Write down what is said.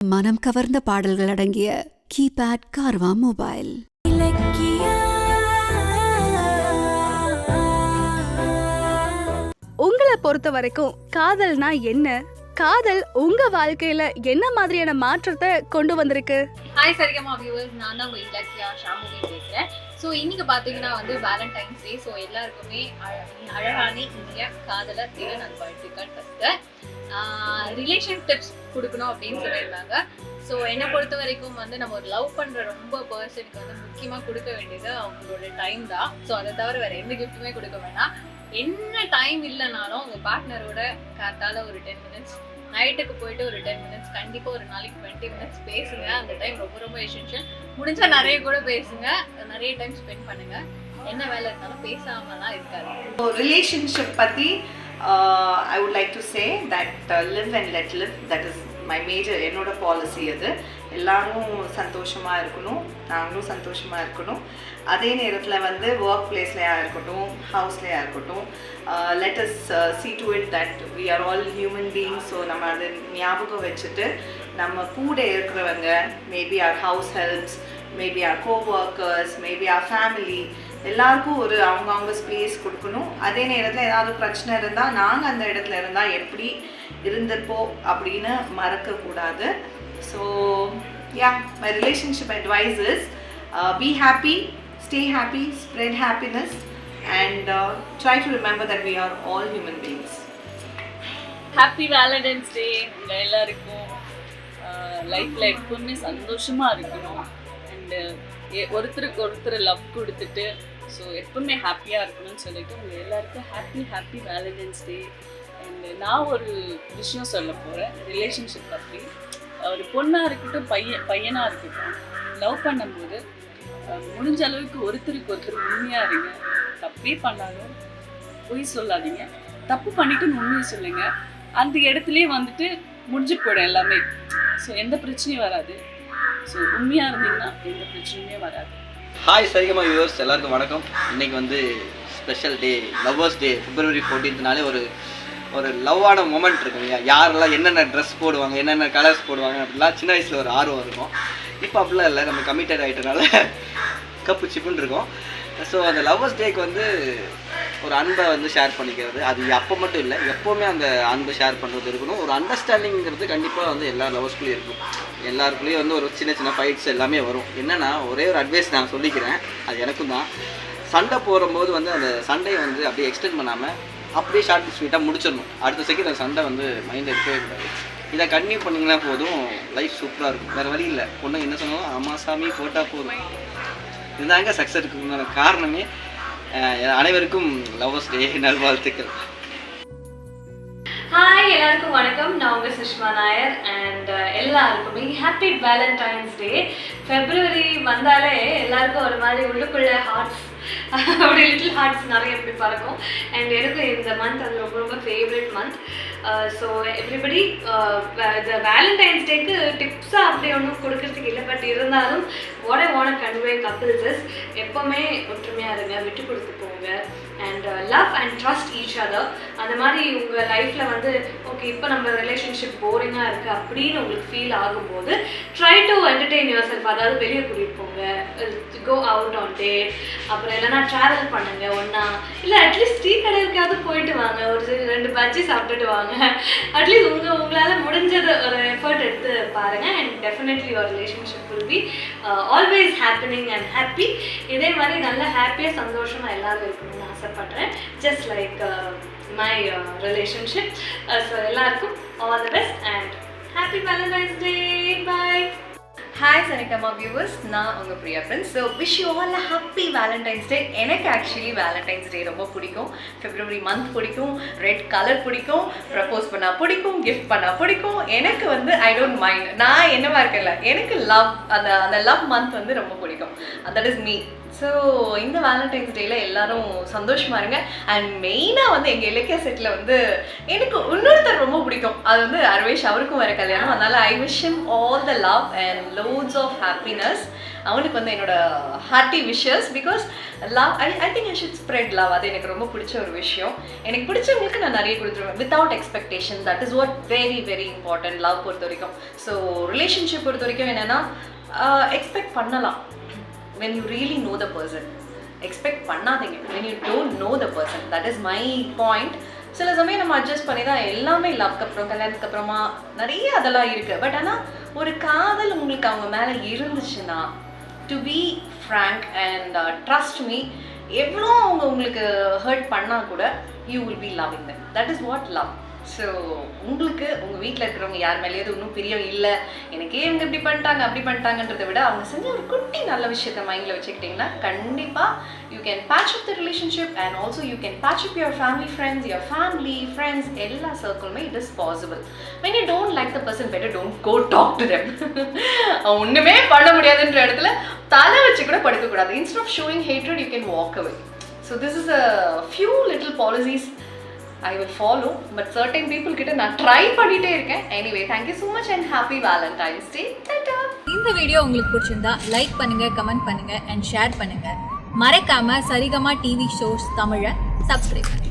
மனம் கவர்ந்த பாடல்கள் அடங்கிய கீபேட் கார்வா மொபைல். உங்களை பொறுத்த வரைக்கும் காதல்னா என்ன? காதல் உங்க வாழ்க்கையில என்ன மாதிரியான மாற்றத்தை கொண்டு வந்திருக்கு? ஹாய் சரிகமா வியூவர்ஸ், நான் தான் உங்கள் இலக்கியா ஷாமுகி பேசுகிறேன். ஸோ இன்றைக்கி பார்த்தீங்கன்னா வேலண்டைன்ஸ் டே. ஸோ எல்லாருக்குமே அழகான இந்திய காதலர் தின நல்வாழ்த்துக்கள். ஃபஸ்ட்டு ரிலேஷன் டிப்ஸ் கொடுக்கணும் அப்படின்னு சொல்லியிருந்தாங்க. ஸோ என்னை பொறுத்த வரைக்கும் நம்ம ஒரு லவ் பண்ணுற ரொம்ப பர்சனுக்கு முக்கியமாக கொடுக்க வேண்டியது அவங்களோட டைம் தான். ஸோ அதை தவிர வேறு எந்த கிஃப்ட்டுமே கொடுக்க வேணாம். என்ன டைம் இல்லைனாலும் உங்கள் பார்ட்னரோட கரெக்டால ஒரு 10 மினிட்ஸ், நைட்டுக்கு போயிட்டு ஒரு 10 மினிட்ஸ், கண்டிப்பாக ஒரு நாளைக்கு 20 மினிட்ஸ் பேசுங்க. அந்த டைம் ரொம்ப ரொம்ப எசென்ஷியல். முடிஞ்சால் நிறைய கூட பேசுங்க, நிறைய டைம் ஸ்பெண்ட் பண்ணுங்க. என்ன வேலை இருந்தாலும் பேசாமலாம் இருக்காது. ரிலேஷன்ஷிப் பற்றி I would like to say that live and let live. That is my major, என்னோட பாலிசி. அது எல்லாரும் சந்தோஷமாக இருக்கணும், நாங்களும் சந்தோஷமாக இருக்கணும். அதே நேரத்தில் ஒர்க் பிளேஸ்லையா இருக்கட்டும், ஹவுஸ்லையா இருக்கட்டும், let us see to it that we are all human beings. So நம்ம அதை ஞாபகம் வச்சுட்டு நம்ம கூட இருக்கிறவங்க, maybe our house helps, maybe our co-workers, maybe our family, எல்லாருக்கும் ஒரு அவங்கவுங்க ஸ்பேஸ் கொடுக்கணும். அதே நேரத்தில் ஏதாவது பிரச்சனை இருந்தால் நாங்கள் அந்த இடத்துல இருந்தால் எப்படி இருந்திருப்போம் அப்படின்னு மறக்கக்கூடாது. So my relationship advice is be happy, stay happy, spread happiness, and try to remember that we are all human beings. Happy valentine's day. உங்கள் எல்லாருக்கும் லைஃப்பில் எப்பவுமே சந்தோஷமாக இருக்கணும். அண்டு ஒருத்தருக்கு ஒருத்தர் லவ் கொடுத்துட்டு ஸோ எப்பவுமே ஹாப்பியாக இருக்கணும்னு சொல்லிட்டு உங்கள் எல்லாருக்கும் ஹாப்பி வேலண்டைன்ஸ் டே. அண்டு நான் ஒரு விஷயம் சொல்ல போகிறேன் ரிலேஷன்ஷிப் பற்றி. ஒரு பொண்ணாக இருக்கட்டும், பையனாக இருக்கட்டும், லவ் பண்ணும்போது முடிஞ்ச அளவுக்கு ஒருத்தருக்கு ஒருத்தர் உண்மையாக இருங்க. தப்பே பண்ணாலும் பொய் சொல்லாதீங்க, தப்பு பண்ணிட்டு உண்மையை சொல்லுங்கள். அந்த இடத்துலையே முடிஞ்சு போயிடும் எல்லாமே. ஸோ எந்த பிரச்சனையும் வராது. ஸோ உண்மையாக இருந்தீங்கன்னா எந்த பிரச்சனையுமே வராது. ஹாய் சரிகமா வியூவர்ஸ், எல்லாருக்கும் வணக்கம். இன்றைக்கி special day, lovers day. February 14th ஒரு லவ்வான மொமெண்ட் இருக்குங்க. யாரெல்லாம் என்னென்ன ட்ரெஸ் போடுவாங்க, என்னென்ன கலர்ஸ் போடுவாங்க அப்படிலாம் சின்ன வயசில் ஒரு ஆர்வம் இருக்கும். இப்போ அப்படிலாம் இல்லை, நம்ம கமிட்டட் ஆகிட்டனால கப்பு சிப்புன்னு இருக்கும். ஸோ அந்த லவ்வர்ஸ் டேக்கு ஒரு அன்பை ஷேர் பண்ணிக்கிறது, அது அப்போ மட்டும் இல்லை, எப்போவுமே அந்த அன்பை ஷேர் பண்ணுறது இருக்கணும். ஒரு அண்டர்ஸ்டாண்டிங்கிறது கண்டிப்பாக எல்லா லவர்ஸ்குள்ளேயும் இருக்கும். எல்லாருக்குள்ளேயும் ஒரு சின்ன சின்ன ஃபைட்ஸ் எல்லாமே வரும். என்னென்னா ஒரே ஒரு அட்வைஸ் நான் சொல்லிக்கிறேன், அது எனக்கும் தான். சண்டை போடும்போது அந்த சண்டையை அப்படியே எக்ஸ்டெண்ட் பண்ணாமல் அப்படியே ஷார்ட் ஸ்வீட்டாக முடிச்சிடணும். அடுத்த செகண்ட் அந்த சண்டை மைண்ட் எடுக்கவே கூடாது. இதை கன்டினியூ பண்ணிங்கன்னா போதும், லைஃப் சூப்பராக இருக்கும். வேறு வழி இல்லை. பொண்ணு என்ன சொன்னாலும் அம்மா சாமி போட்டால் போதும். இதுதாங்க சக்ஸஸ் இருக்குன்னு காரணமே. அனைவருக்கும் லவ்வர்ஸ் டே நல்வாழ்த்துக்கள். ஹாய் எல்லாருக்கும் வணக்கம், நான் உங்கள் சுஷ்மா நாயர். அண்ட் எல்லாருக்குமே ஹாப்பி வேலண்டைன்ஸ் டே. ஃபெப்ரவரி வந்தாலே எல்லாருக்கும் ஒரு மாதிரி உள்ளுக்குள்ள ஹார்ட்ஸ், அப்படி லிட்டில் ஹார்ட்ஸ் நிறைய எப்படி பறக்கும். அண்ட் எனக்கு இந்த மந்த் ரொம்ப ரொம்ப ஃபேவரட் மந்த். ஸோ எவ்ரிபடி இந்த வேலண்டைன்ஸ் டேக்கு டிப்ஸாக அப்படி ஒன்றும் கொடுக்கறதுக்கு இல்லை. பட் இருந்தாலும் what I want to convey couples is எப்போவுமே ஒற்றுமையாக இருங்க, விட்டு கொடுத்து போங்க. And love and trust each other. அந்த மாதிரி உங்கள் லைஃப்பில் ஓகே இப்போ நம்ம ரிலேஷன்ஷிப் போரிங்காக இருக்குது அப்படின்னு உங்களுக்கு ஃபீல் ஆகும்போது try to entertain your self. அதாவது வெளியே கூட்டிகிட்டு போங்க, கோ அவுட் ஆன் டேட், அப்புறம் இல்லைனா ட்ராவல் பண்ணுங்க ஒன்றா, இல்லை அட்லீஸ்ட் டீ கடைக்காவது போயிட்டு வாங்க, ஒரு 2 பஜ்ஜி சாப்பிட்டுட்டு வாங்க. அட்லீஸ்ட் உங்களால் முடிஞ்சது ஒரு எஃபர்ட் எடுத்து பாருங்கள். And definitely your relationship will be always happening and happy. இதே மாதிரி நல்ல ஹாப்பியாக சந்தோஷமாக எல்லாரும் இருக்கணும்னு ஆசைப்படுறேன். Just like my relationship. So எல்லாருக்கும் all the best and happy valentine's day. Bye. Hi Saregama viewers, நான் உங்கள் Priya friends. So wish you all a happy valentine's day. எனக்கு ஆக்சுவலி வேலண்டைன்ஸ் டே ரொம்ப பிடிக்கும். ஃபெப்ரவரி மந்த் பிடிக்கும், ரெட் கலர் பிடிக்கும், propose பண்ணால் பிடிக்கும், கிஃப்ட் பண்ணால் பிடிக்கும். எனக்கு ஐ டோன்ட் மைண்ட், நான் என்னவா இருக்கல, எனக்கு லவ், அந்த லவ் மந்த் ரொம்ப பிடிக்கும். That is me. ஸோ இந்த வேலண்டைன்ஸ் டேயில் எல்லாரும் சந்தோஷமா இருங்க. அண்ட் மெயினாக வந்து எங்கள் இலக்கிய செட்டில் வந்து எனக்கு இன்னொருத்தர் ரொம்ப பிடிக்கும். அது வந்து அரவேஷ், அவருக்கும் வர கல்யாணம். அதனால I wish him all the love and lots of happiness. அவனுக்கு வந்து என்னோட hearty wishes because love I think I should spread love. அது எனக்கு ரொம்ப பிடிச்ச ஒரு விஷயம். எனக்கு பிடிச்சவங்களுக்கு நான் நிறைய கொடுத்துருவேன் without expectation. That is what very very important love பொறுத்த வரைக்கும். ஸோ ரிலேஷன்ஷிப் பொறுத்த வரைக்கும் என்னென்னா எக்ஸ்பெக்ட் பண்ணலாம் when you really know the person. Expect பண்ணாதீங்க when you don't know the person. that is my point. சில சமயம் நம்ம அட்ஜஸ்ட் பண்ணி தான் எல்லாமே லவ்க்கு அப்புறம் கல்யாணத்துக்கு அப்புறமா நிறைய அதெல்லாம் இருக்குது. பட் ஆனால் ஒரு காதல் உங்களுக்கு அவங்க மேலே இருந்துச்சுன்னா to be frank and trust me, எவ்வளோ அவங்க உங்களுக்கு ஹர்ட் பண்ணால் கூட you will be loving them. that is what love. So உங்களுக்கு உங்கள் வீட்டில் இருக்கிறவங்க யார் மேலேயாவது இன்னும் பிரியம் இல்லை, எனக்கே இவங்க இப்படி பண்ணிட்டாங்க அப்படி பண்ணிட்டாங்கன்றதை விட அவங்க செஞ்ச ஒரு குட்டி நல்ல விஷயத்தை மைண்டில் வச்சுக்கிட்டிங்கன்னா கண்டிப்பாக you can patch up the relationship and also you can patch up your family friends எல்லா சர்க்கிளுமே it is possible. when you don't like the person, better don't go talk to them. ஒன்றுமே பண்ண முடியாதுன்ற இடத்துல தலை வச்சு கூட படுக்கக்கூடாது. instead of showing hatred you can walk away. so this is a few little policies I will follow, but certain people கிட்ட நான் try பண்ணிட்டே இருக்கேன். anyway, thank you so much and happy Valentine's Day. Ta-ta. இந்த video உங்களுக்கு பிடிச்சிருந்தா like பண்ணுங்க, comment பண்ணுங்க and share பண்ணுங்க. மறக்காம சரிகமா டிவி ஷோஸ் தமிழை சப்ஸ்கிரைப் பண்ணுங்க.